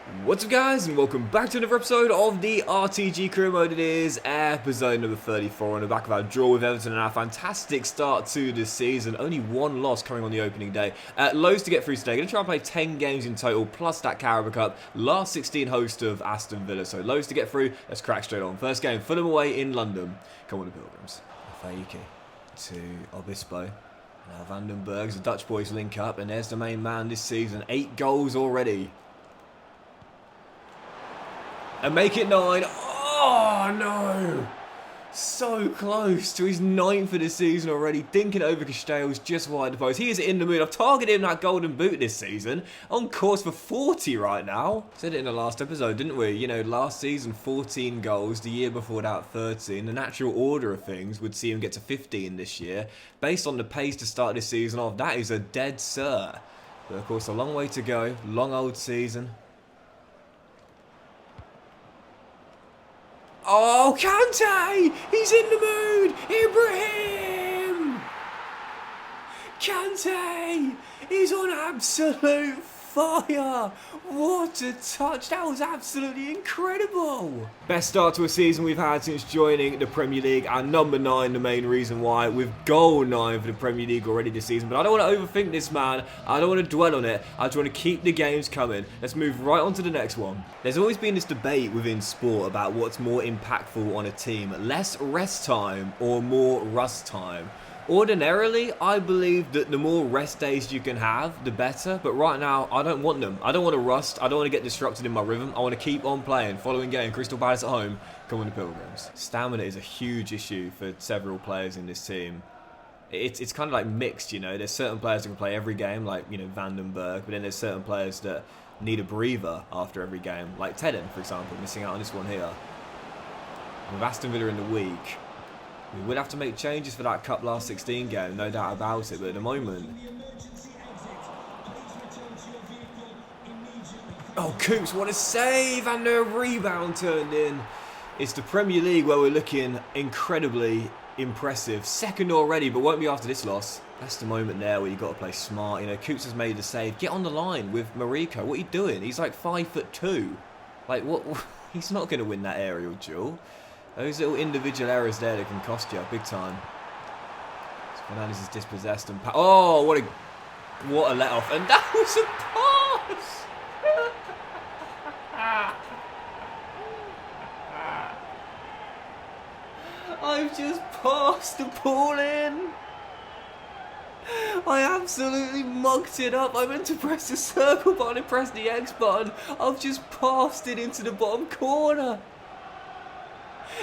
What's up guys, and welcome back to another episode of the RTG career mode. It is episode number 34 on the back of our draw with Everton and our fantastic start to this season. Only one loss coming on the opening day. Loads to get through today. Going to try and play 10 games in total, plus that Carabao Cup. Last 16 host of Aston Villa, so loads to get through. Let's crack straight on. First game, Fulham away in London. Come on the Pilgrims. Faiki to Obispo. Now Vandenberg's the Dutch boys link up, and there's the main man this season. 8 goals already. And make it 9. Oh, no. So close to his 9th of the season already. Dinking over Castells just wide the post. He is in the mood. I've targeted him that golden boot this season. On course for 40 right now. Said it in the last episode, didn't we? You know, last season 14 goals. The year before that 13. The natural order of things would see him get to 15 this year. Based on the pace to start this season off, that is a dead cert. But of course, a long way to go. Long old season. Oh, Kante! He's in the mood! Ibrahim! Kante! He's on absolute fire! What a touch! That was absolutely incredible! Best start to a season we've had since joining the Premier League, and number 9 the main reason why, with goal 9 for the Premier League already this season. But I don't want to overthink this, man. I don't want to dwell on it. I just want to keep the games coming. Let's move right on to the next one. There's always been this debate within sport about what's more impactful on a team. Less rest time or more rust time. Ordinarily, I believe that the more rest days you can have, the better. But right now, I don't want them. I don't want to rust. I don't want to get disrupted in my rhythm. I want to keep on playing. Following game, Crystal Palace at home. Come on the Pilgrims. Stamina is a huge issue for several players in this team. It's kind of like mixed, you know. There's certain players that can play every game, like, you know, Vandenberg. But then there's certain players that need a breather after every game. Like Tedden, for example, missing out on this one here. With Aston Villa in the week, we will have to make changes for that Cup last 16 game, no doubt about it, but at the moment... Oh, Coops, what a save! And the rebound turned in. It's the Premier League where we're looking incredibly impressive. Second already, but won't be after this loss. That's the moment there where you've got to play smart. You know, Coops has made the save. Get on the line with Mariko. What are you doing? He's like 5'2". Like, what? He's not going to win that aerial duel. Those little individual errors there that can cost you big time. Fernandes is dispossessed and... Oh, what a let-off. And that was a pass! I've just passed the ball in. I absolutely mugged it up. I meant to press the circle button and press the X button. I've just passed it into the bottom corner.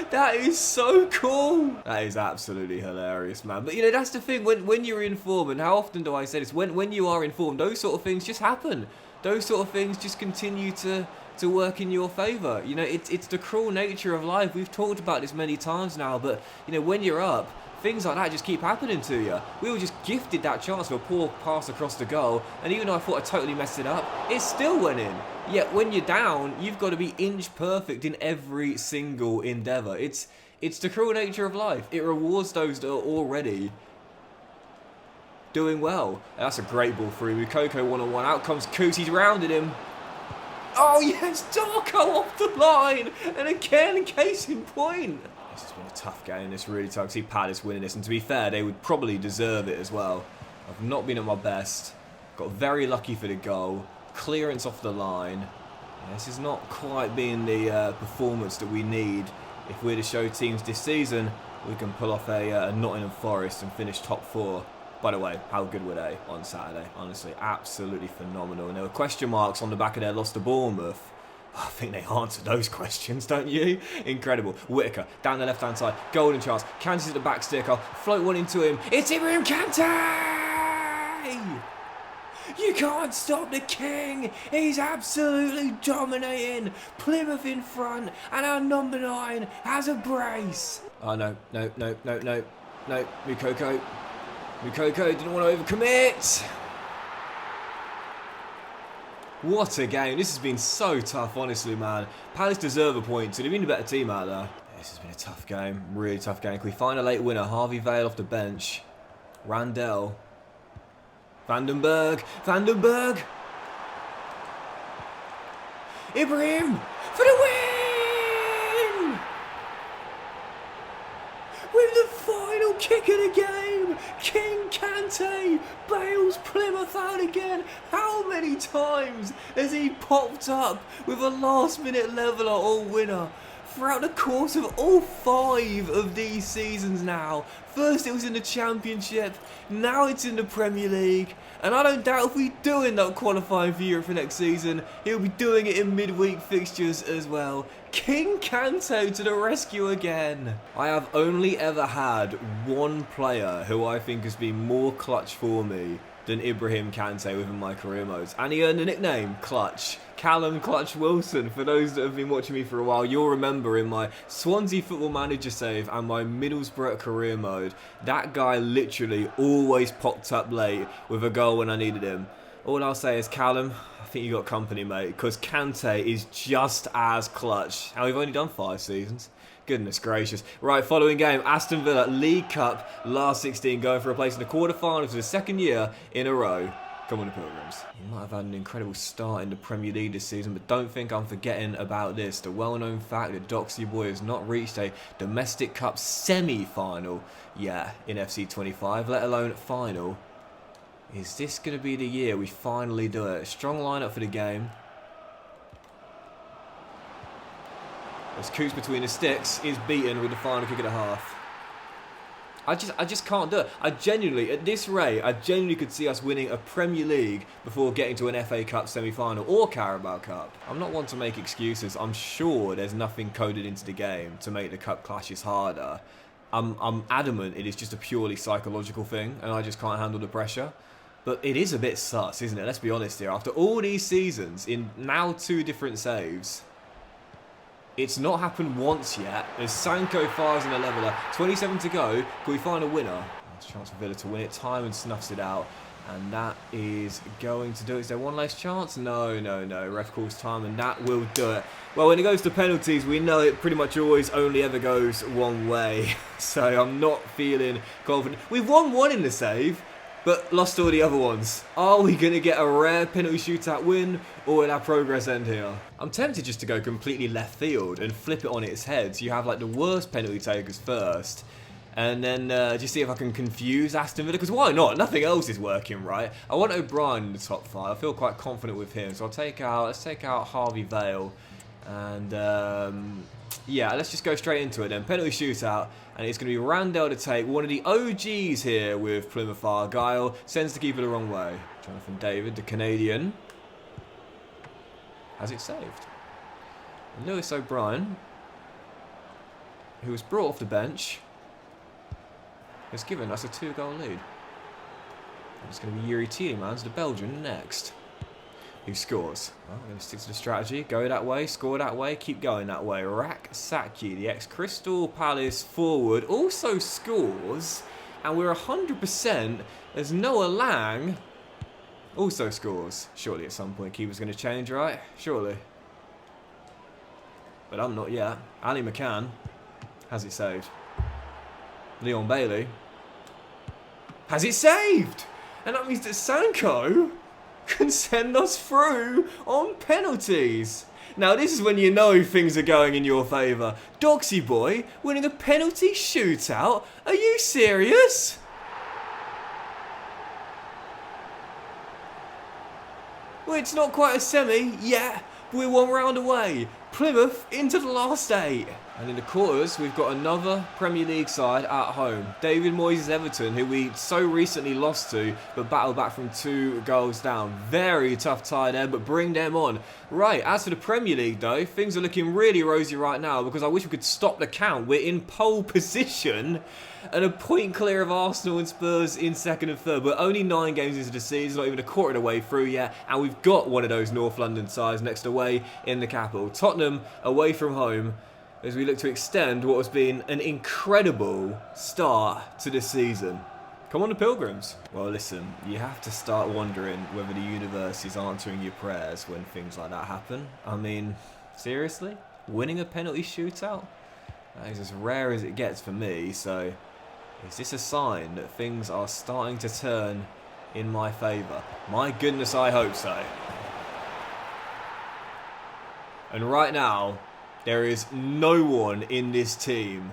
That is so cool. That is absolutely hilarious, man. But, you know, that's the thing. When you're in form, and how often do I say this? When you are in form, those sort of things just happen. Those sort of things just continue to work in your favour. You know, it's the cruel nature of life. We've talked about this many times now. But, you know, when you're up, things like that just keep happening to you. We were just gifted that chance for a poor pass across the goal. And even though I thought I totally messed it up, it still went in. Yet when you're down, you've got to be inch perfect in every single endeavour. It's the cruel nature of life. It rewards those that are already doing well. That's a great ball through. Mukoko one-on-one. Out comes Coots. He's rounded him. Oh yes, Darko off the line. And again, case in point. This has been a tough game. This really tough. See Palace winning this. And to be fair, they would probably deserve it as well. I've not been at my best. Got very lucky for the goal. Clearance off the line. Yeah, this is not quite being the performance that we need. If we're to show teams this season, we can pull off a Nottingham Forest and finish top 4. By the way, how good were they on Saturday? Honestly, absolutely phenomenal. And there were question marks on the back of their loss to Bournemouth. I think they answered those questions, don't you? Incredible. Whittaker, down the left-hand side. Golden chance. Kante's at the back sticker. Float one into him. It's Ibrahim Kante! You can't stop the king. He's absolutely dominating. Plymouth in front. And our number 9 has a brace. Oh, no. No. Mukoko. Mukoko didn't want to overcommit. What a game. This has been so tough, honestly, man. Palace deserve a point, so they've been a better team out there. This has been a tough game. Really tough game. Can we find a late winner? Harvey Vale off the bench. Randell. Vandenberg. Ibrahim for the win! With the final kick of the game, King Kante bails Plymouth out again. How many times has he popped up with a last-minute leveller or winner throughout the course of all 5 of these seasons now? First it was in the Championship, now it's in the Premier League, and I don't doubt if we do end up qualifying for Europe for next season, he'll be doing it in midweek fixtures as well. King Kante to the rescue again. I have only ever had one player who I think has been more clutch for me than Ibrahim Kante within my career modes, and he earned the nickname Clutch. Callum Clutch Wilson. For those that have been watching me for a while, you'll remember in my Swansea Football Manager save and my Middlesbrough career mode, that guy literally always popped up late with a goal when I needed him. All I'll say is, Callum, I think you got company, mate, because Kante is just as clutch. And we've only done 5 seasons. Goodness gracious. Right, following game, Aston Villa League Cup last 16 going for a place in the quarterfinals for the 2nd year in a row. Come on, the Pilgrims. You might have had an incredible start in the Premier League this season, but don't think I'm forgetting about this. The well-known fact that Doxy Boy has not reached a domestic cup semi-final yet in FC 25, let alone final. Is this going to be the year we finally do it? Strong lineup for the game. As Coots between the sticks is beaten with the final kick of the half. I just can't do it. I genuinely, at this rate, I genuinely could see us winning a Premier League before getting to an FA Cup semi-final or Carabao Cup. I'm not one to make excuses. I'm sure there's nothing coded into the game to make the cup clashes harder. I'm adamant it is just a purely psychological thing and I just can't handle the pressure. But it is a bit sus, isn't it? Let's be honest here. After all these seasons, in now 2 different saves, it's not happened once yet. As Sanko fires in a leveller, 27 to go. Can we find a winner? There's a chance for Villa to win it. Timon snuffs it out. And that is going to do it. Is there one last chance? No. Ref calls time and that will do it. Well, when it goes to penalties, we know it pretty much always only ever goes one way. So I'm not feeling confident. We've won 1 in the save, but lost all the other ones. Are we going to get a rare penalty shootout win, or will our progress end here? I'm tempted just to go completely left field and flip it on its head. So you have like the worst penalty takers first, and then just see if I can confuse Aston Villa, because why not? Nothing else is working, right? I want O'Brien in the top 5. I feel quite confident with him, so let's take out Harvey Vale, and yeah, let's just go straight into it then. Penalty shootout, and it's going to be Randell to take. One of the OGs here with Plymouth Argyle. Sends the keeper the wrong way. Jonathan David, the Canadian, has it saved. And Lewis O'Brien, who was brought off the bench, has given us a 2-goal lead. And it's going to be Yuri Tielemans, the Belgian, next. Who scores? Well, we're going to stick to the strategy. Go that way, score that way, keep going that way. Rak Saki, the ex-Crystal Palace forward, also scores. And we're 100% as Noah Lang also scores. Surely at some point keeper's going to change, right? Surely. But I'm not yet. Ali McCann has it saved. Leon Bailey has it saved! And that means that Sanko can send us through on penalties. Now this is when you know things are going in your favour. Doxy Boy winning a penalty shootout? Are you serious? Well, it's not quite a semi yet, but we're 1 round away. Plymouth into the last 8. And in the quarters, we've got another Premier League side at home. David Moyes' Everton, who we so recently lost to, but battled back from 2 goals down. Very tough tie there, but bring them on. Right, as for the Premier League though, things are looking really rosy right now because I wish we could stop the count. We're in pole position and a point clear of Arsenal and Spurs in 2nd and 3rd. We're only 9 games into the season, not even a quarter of the way through yet, and we've got one of those North London sides next away in the capital. Tottenham away from home, as we look to extend what has been an incredible start to this season. Come on, the Pilgrims. Well, listen, you have to start wondering whether the universe is answering your prayers when things like that happen. I mean, seriously? Winning a penalty shootout? That is as rare as it gets for me, so is this a sign that things are starting to turn in my favour? My goodness, I hope so. And right now, there is no one in this team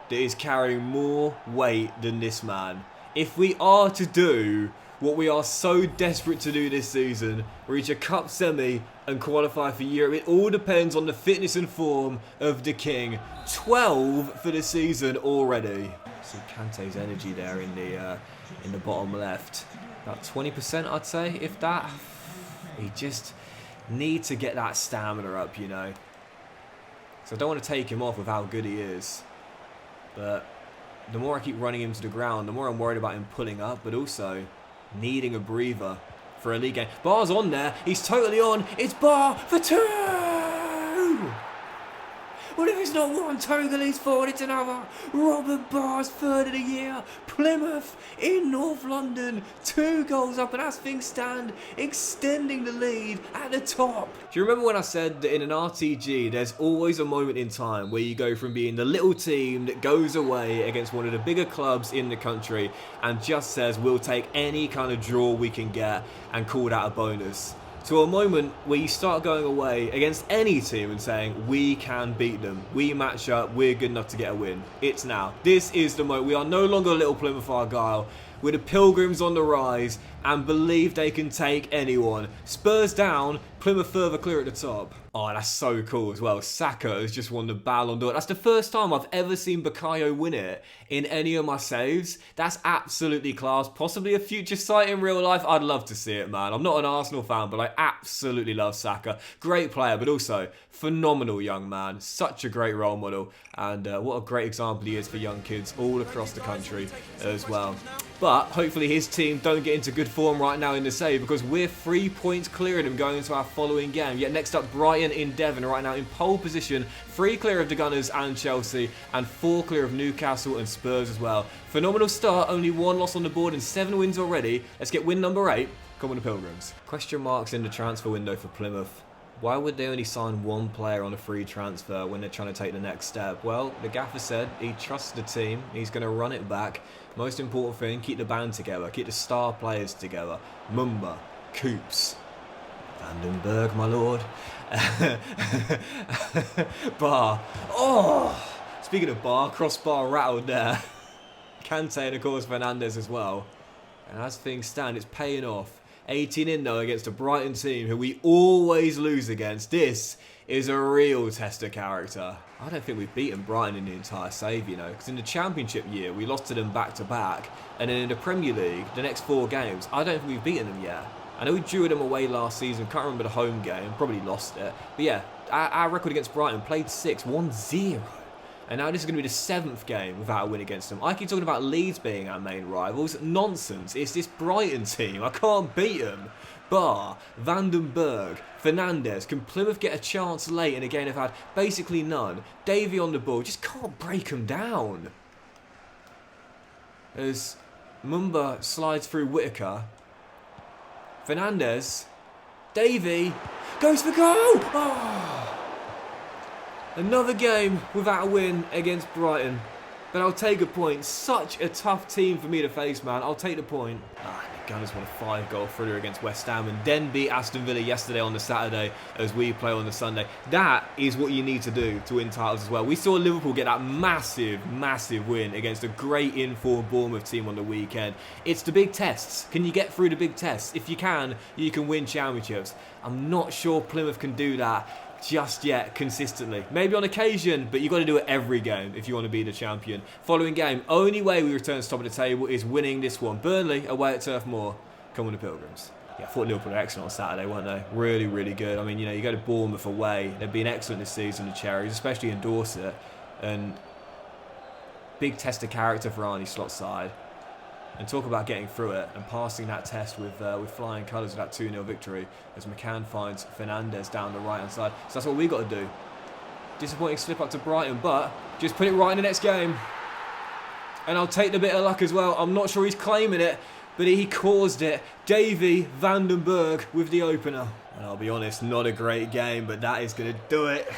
that is carrying more weight than this man. If we are to do what we are so desperate to do this season, reach a cup semi and qualify for Europe, it all depends on the fitness and form of the king. 12 for the season already. See Kante's energy there in the bottom left. About 20%, I'd say, if that. He just needs to get that stamina up, you know. So I don't want to take him off with how good he is. But the more I keep running him to the ground, the more I'm worried about him pulling up, but also needing a breather for a league game. Bar's on there. He's totally on. It's Bar for 2! Well, if it's not one, Togolese forward, it's another. Robert Barr's third of the year. Plymouth in North London. 2 goals up, and as things stand, extending the lead at the top. Do you remember when I said that in an RTG, there's always a moment in time where you go from being the little team that goes away against one of the bigger clubs in the country and just says, we'll take any kind of draw we can get and call that a bonus, to a moment where you start going away against any team and saying, we can beat them, we match up, we're good enough to get a win. It's now. This is the moment. We are no longer Little Plymouth Argyle. We're the Pilgrims on the rise and believe they can take anyone. Spurs down, Plymouth further clear at the top. Oh, that's so cool as well. Saka has just won the Ballon d'Or. That's the first time I've ever seen Bukayo win it in any of my saves. That's absolutely class. Possibly a future sight in real life. I'd love to see it, man. I'm not an Arsenal fan, but I absolutely love Saka. Great player, but also phenomenal young man. Such a great role model. And what a great example he is for young kids all across the country as well. But hopefully his team don't get into good form right now in the save, because we're 3 points clear of them going into our following game. Yet next up, Brighton in Devon right now in pole position, 3 clear of the Gunners and Chelsea, and 4 clear of Newcastle and Spurs as well. Phenomenal start, only 1 loss on the board and 7 wins already. Let's get win number 8. Come on, the Pilgrims. Question marks in the transfer window for Plymouth. Why would they only sign 1 player on a free transfer when they're trying to take the next step? Well, the gaffer said he trusts the team, he's going to run it back. Most important thing, keep the band together, keep the star players together. Mumba, Coops, Vandenberg, my lord. Bar. Oh! Speaking of Bar, crossbar rattled there. Kante and of course Fernandes as well. And as things stand, it's paying off. 18 in though against a Brighton team who we always lose against. This is a real test of character. I don't think we've beaten Brighton in the entire save, you know, because in the Championship year we lost to them back to back, and then in the Premier League, the next 4 games, I don't think we've beaten them yet. I know we drew them away last season, can't remember the home game, probably lost it. But yeah, our record against Brighton, played 6, won 0. And now this is going to be the 7th game without a win against them. I keep talking about Leeds being our main rivals. Nonsense. It's this Brighton team. I can't beat them. Bar, Vandenberg, Fernandes. Can Plymouth get a chance late in a game they've had basically none? Davey on the ball. Just can't break them down. As Mumba slides through Whittaker. Fernandes. Davey goes for goal. Oh. Another game without a win against Brighton. But I'll take a point. Such a tough team for me to face, man. I'll take the point. The Gunners won a 5-goal thriller against West Ham and then beat Aston Villa yesterday on the Saturday as we play on the Sunday. That is what you need to do to win titles as well. We saw Liverpool get that massive, massive win against a great in-form Bournemouth team on the weekend. It's the big tests. Can you get through the big tests? If you can win championships. I'm not sure Plymouth can do that just yet consistently. Maybe on occasion, but you've got to do it every game if you want to be the champion. Following game, only way we return to top of the table is winning this one. Burnley away at Turf Moor. Come on, the Pilgrims. Yeah, I thought Liverpool were excellent on Saturday, weren't they? Really, really good. I mean, you know, you go to Bournemouth away. They've been excellent this season, the Cherries, especially in Dorset. And big test of character for Arnie slot side. And talk about getting through it and passing that test with flying colours with that 2-0 victory as McCann finds Fernandes down the right-hand side. So that's what we've got to do. Disappointing slip up to Brighton, but just put it right in the next game. And I'll take the bit of luck as well. I'm not sure he's claiming it, but he caused it. Davey Vandenberg with the opener. And I'll be honest, not a great game, but that is going to do it.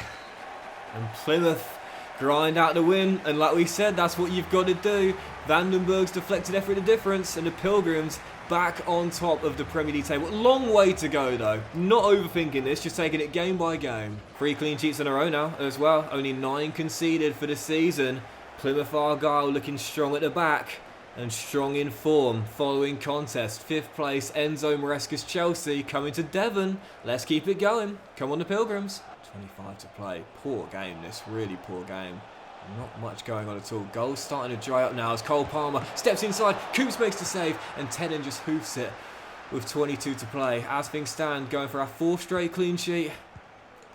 And Plymouth grind out the win, and like we said, that's what you've got to do. Vandenberg's deflected effort the difference, and the Pilgrims back on top of the Premier League table. Long way to go though. Not overthinking this, just taking it game by game. 3 clean sheets in a row now as well. Only 9 conceded for the season. Plymouth Argyle looking strong at the back and strong in form following contest. 5th place, Enzo Maresca's Chelsea coming to Devon. Let's keep it going. Come on the Pilgrims. 25 to play. Poor game this, really poor game. Not much going on at all. Goals starting to dry up now as Cole Palmer steps inside. Coops makes the save and Tedden just hoofs it with 22 to play. As things stand, going for our 4th straight clean sheet.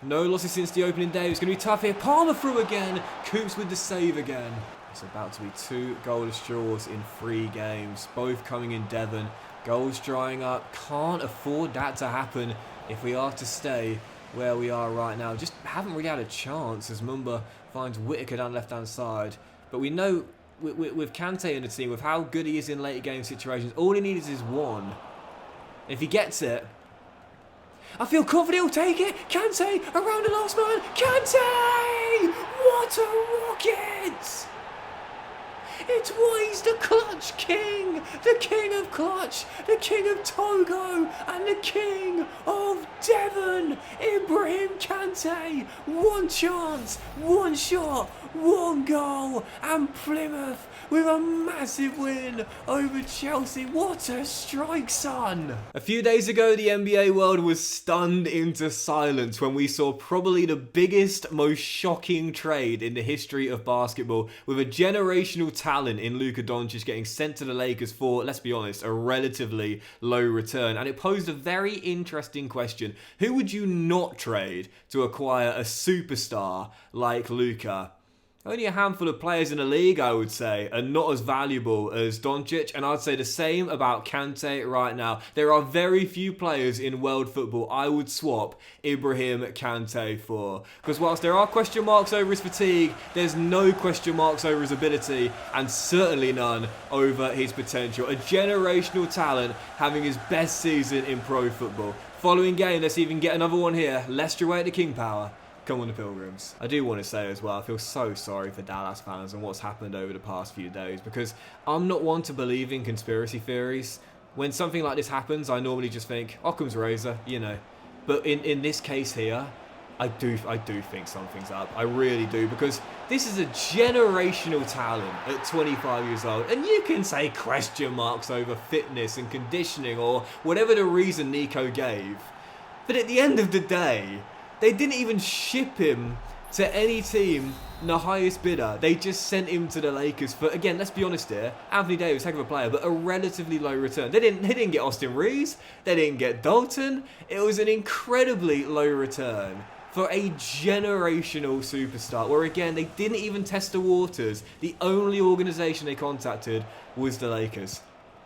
No losses since the opening day. It's going to be tough here. Palmer through again. Coops with the save again. It's about to be 2 goalless draws in 3 games. Both coming in Devon. Goals drying up. Can't afford that to happen if we are to stay where we are right now. Just haven't really had a chance as Mumba finds Whittaker down left-hand side. But we know with Kante in the team, with how good he is in later game situations, all he needs is 1. If he gets it, I feel confident he'll take it. Kante around the last man. Kante! What a rocket! It's why he's the clutch king, the king of clutch, the king of Togo, and the king of Devon. Ibrahim Kante, 1 chance, 1 shot, 1 goal, and Plymouth with a massive win over Chelsea. What a strike, son! A few days ago, the NBA world was stunned into silence when we saw probably the biggest, most shocking trade in the history of basketball, with a generational talent in Luka Doncic getting sent to the Lakers for, let's be honest, a relatively low return. And it posed a very interesting question. Who would you not trade to acquire a superstar like Luka? Only a handful of players in the league, I would say, are not as valuable as Doncic, and I'd say the same about Kante right now. There are very few players in world football I would swap Ibrahim Kante for. Because whilst there are question marks over his fatigue, there's no question marks over his ability, and certainly none over his potential. A generational talent having his best season in pro football. Following game, let's even get another one here. Leicester away at the King Power. Come on the Pilgrims. I do want to say as well, I feel so sorry for Dallas fans and what's happened over the past few days, because I'm not one to believe in conspiracy theories. When something like this happens, I normally just think, Occam's razor, you know. But in this case here, I do think something's up. I really do, because this is a generational talent at 25 years old. And you can say question marks over fitness and conditioning or whatever the reason Nico gave. But at the end of the day, they didn't even ship him to any team, the highest bidder. They just sent him to the Lakers for, again, let's be honest here, Anthony Davis, heck of a player, but a relatively low return. They didn't get Austin Reeves. They didn't get Dalton. It was an incredibly low return for a generational superstar, where again, they didn't even test the waters. The only organisation they contacted was the Lakers.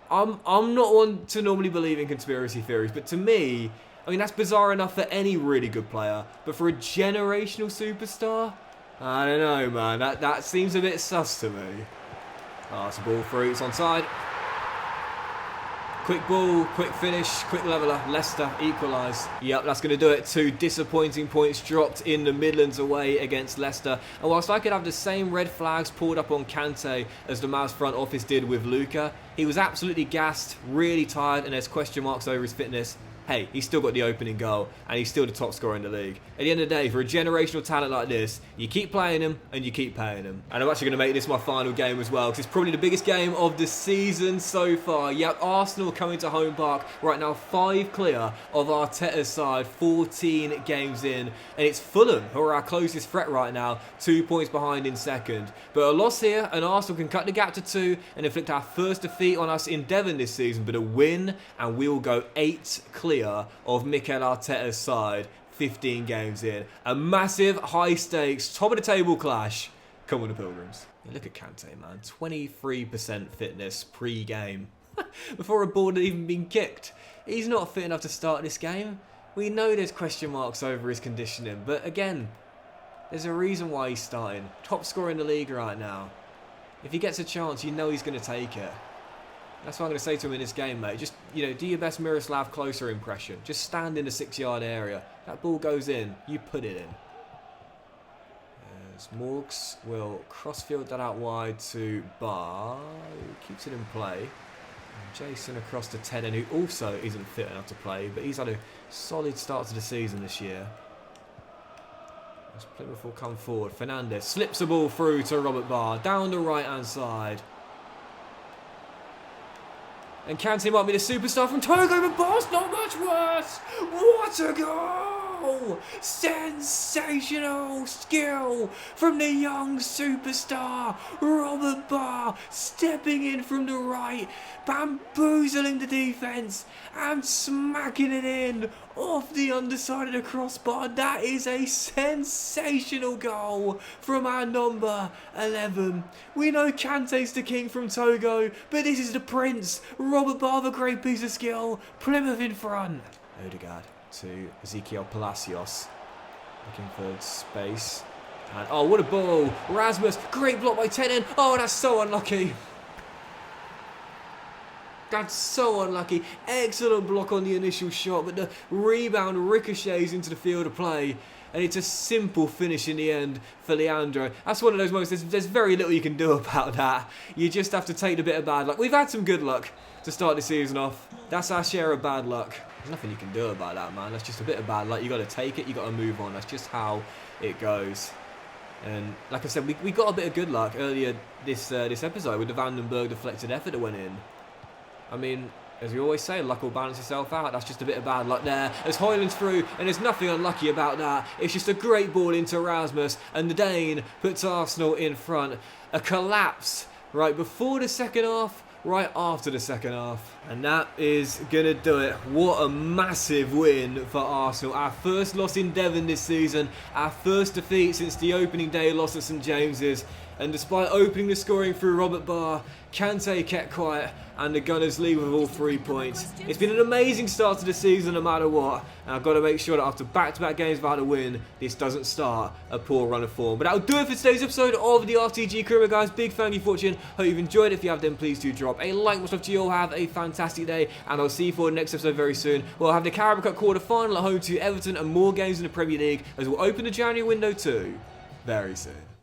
I'm not one to normally believe in conspiracy theories, but to me, I mean, that's bizarre enough for any really good player, but for a generational superstar? I don't know, man. That seems a bit sus to me. It's a ball through. It's onside. Quick ball, quick finish, quick leveller. Leicester equalise. Yep, that's going to do it. 2 disappointing points dropped in the Midlands away against Leicester. And whilst I could have the same red flags pulled up on Kante as the Mavs front office did with Luka, he was absolutely gassed, really tired, and there's question marks over his fitness. Hey, he's still got the opening goal, and he's still the top scorer in the league. At the end of the day, for a generational talent like this, you keep playing him, and you keep paying him. And I'm actually going to make this my final game as well, because it's probably the biggest game of the season so far. Yep, Arsenal coming to Home Park right now, 5 clear of Arteta's side, 14 games in. And it's Fulham who are our closest threat right now, 2 points behind in second. But a loss here, and Arsenal can cut the gap to 2 and inflict our first defeat on us in Devon this season. But a win, and we will go 8 clear of Mikel Arteta's side, 15 games in. A massive, high stakes, top of the table clash. Come on the Pilgrims. Yeah, look at Kante, man. 23% fitness pre-game. Before a ball had even been kicked. He's not fit enough to start this game. We know there's question marks over his conditioning, but again, there's a reason why he's starting. Top scorer in the league right now. If he gets a chance, you know he's going to take it. That's what I'm going to say to him in this game, mate. Just, you know, do your best Miroslav Klose impression. Just stand in the 6-yard area. That ball goes in. You put it in. As Morgs will crossfield that out wide to Barr, who keeps it in play. Jason across to Teden, who also isn't fit enough to play, but he's had a solid start to the season this year. As Plymouth will come forward, Fernandez slips the ball through to Robert Barr, down the right-hand side. And Kante might be the superstar from Togo, but Barr's not much worse. What a goal! Sensational skill from the young superstar, Robert Barr, stepping in from the right, bamboozling the defence and smacking it in off the underside of the crossbar. That is a sensational goal from our number 11. We know Kante's the king from Togo, but this is the prince. Robert Barr, the great piece of skill. Plymouth in front. Odegaard to Ezekiel Palacios. Looking for space. And oh, what a ball. Rasmus, great block by Tenen. Oh, that's so unlucky. That's so unlucky. Excellent block on the initial shot, but the rebound ricochets into the field of play. And it's a simple finish in the end for Leandro. That's one of those moments, there's very little you can do about that. You just have to take the bit of bad luck. We've had some good luck to start the season off. That's our share of bad luck. There's nothing you can do about that, man. That's just a bit of bad luck. You got to take it, you got to move on. That's just how it goes. And like I said, we got a bit of good luck earlier this episode with the Vandenberg deflected effort that went in. I mean, as we always say, luck will balance itself out. That's just a bit of bad luck there. As Hoyland's through, and there's nothing unlucky about that. It's just a great ball into Rasmus, and the Dane puts Arsenal in front. A collapse right before the second half, right after the second half. And that is going to do it. What a massive win for Arsenal. Our first loss in Devon this season. Our first defeat since the opening day loss at St James's. And despite opening the scoring through Robert Barr, Kante kept quiet and the Gunners lead with all 3 points. It's been an amazing start to the season no matter what. And I've got to make sure that after back-to-back games without a win, this doesn't start a poor run of form. But that'll do it for today's episode of the RTG Career, guys. Big thank you for watching. Hope you've enjoyed it. If you have, then please do drop a like. Much love to you all. Have a fantastic day. And I'll see you for the next episode very soon. We'll have the Carabao Cup quarter-final at home to Everton and more games in the Premier League as we'll open the January window too very soon.